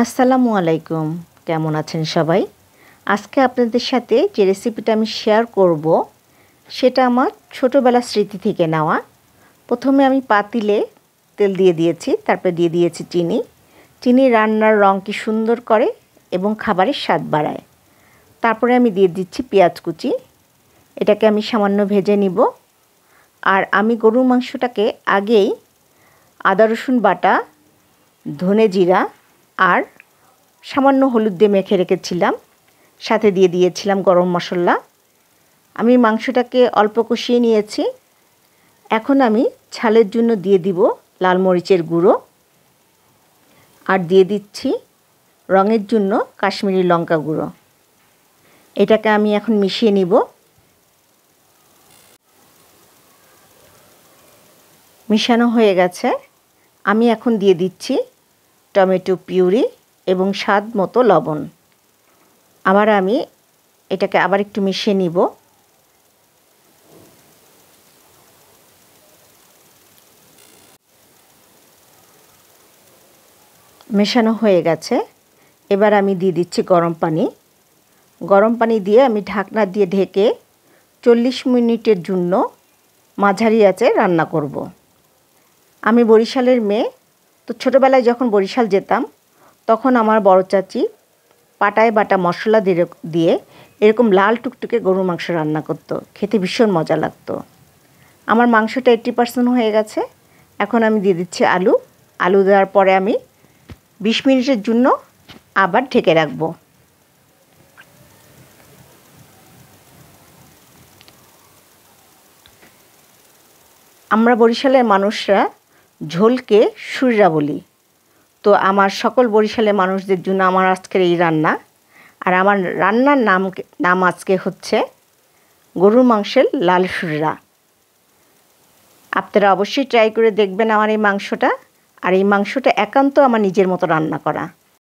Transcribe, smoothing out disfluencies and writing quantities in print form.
আসসালামু আলাইকুম, কেমন আছেন সবাই? আজকে আপনাদের সাথে যে রেসিপিটা আমি শেয়ার করব সেটা আমার ছোটোবেলার স্মৃতি থেকে নেওয়া। প্রথমে আমি পাতিলে তেল দিয়ে দিয়েছি, তারপরে দিয়ে দিয়েছি চিনি। চিনি রান্নার রং কি সুন্দর করে এবং খাবারের স্বাদ বাড়ায়। তারপরে আমি দিয়ে দিচ্ছি পেঁয়াজ কুচি। এটাকে আমি সামান্য ভেজে নিব। আর আমি গরুর মাংসটাকে আগেই আদা রসুন বাটা, ধনে জিরা আর সামান্য হলুদ দিয়ে মেখে রেখেছিলাম। সাথে দিয়ে দিয়েছিলাম গরম মশলা। আমি মাংসটাকে অল্প কষিয়ে নিয়েছি। এখন আমি ঝালের জন্য দিয়ে দিব লাল মরিচের গুঁড়ো আর দিয়ে দিচ্ছি রঙের জন্য কাশ্মীরি লঙ্কা গুঁড়ো। এটাকে আমি এখন মিশিয়ে নিব। মিশানো হয়ে গেছে। আমি এখন দিয়ে দিচ্ছি টমেটো পিউরি এবং স্বাদ মতো লবণ। আবার আমি এটাকে আবার একটু মিশিয়ে নিব। মেশানো হয়ে গেছে। এবার আমি দিয়ে দিচ্ছি গরম পানি। গরম পানি দিয়ে আমি ঢাকনা দিয়ে ঢেকে 40 মিনিটের জন্য মাঝারি আঁচে রান্না করব। আমি বরিশালের মেয়ে, তো ছোটোবেলায় যখন বরিশাল যেতাম তখন আমার বড় চাচি পাটায় বাটা মশলা দিয়ে এরকম লাল টুকটুকে গরুর মাংস রান্না করতো। খেতে ভীষণ মজা লাগতো। আমার মাংসটা 80% হয়ে গেছে। এখন আমি দিয়ে দিচ্ছি আলু। আলু দেওয়ার পরে আমি 20 মিনিটের জন্য আবার ঢেকে রাখব। আমরা বরিশালের মানুষরা ঝোলকে সুররা বলি। তো আমার সকল বরিশালের মানুষদের জন্য আমার আজকের এই রান্না। আর আমার রান্নার নাম আজকে হচ্ছে গরুর মাংসের লাল সুররা। আপনারা অবশ্যই ট্রাই করে দেখবেন আমার এই মাংসটা। আর এই মাংসটা একান্ত আমার নিজের মতো রান্না করা।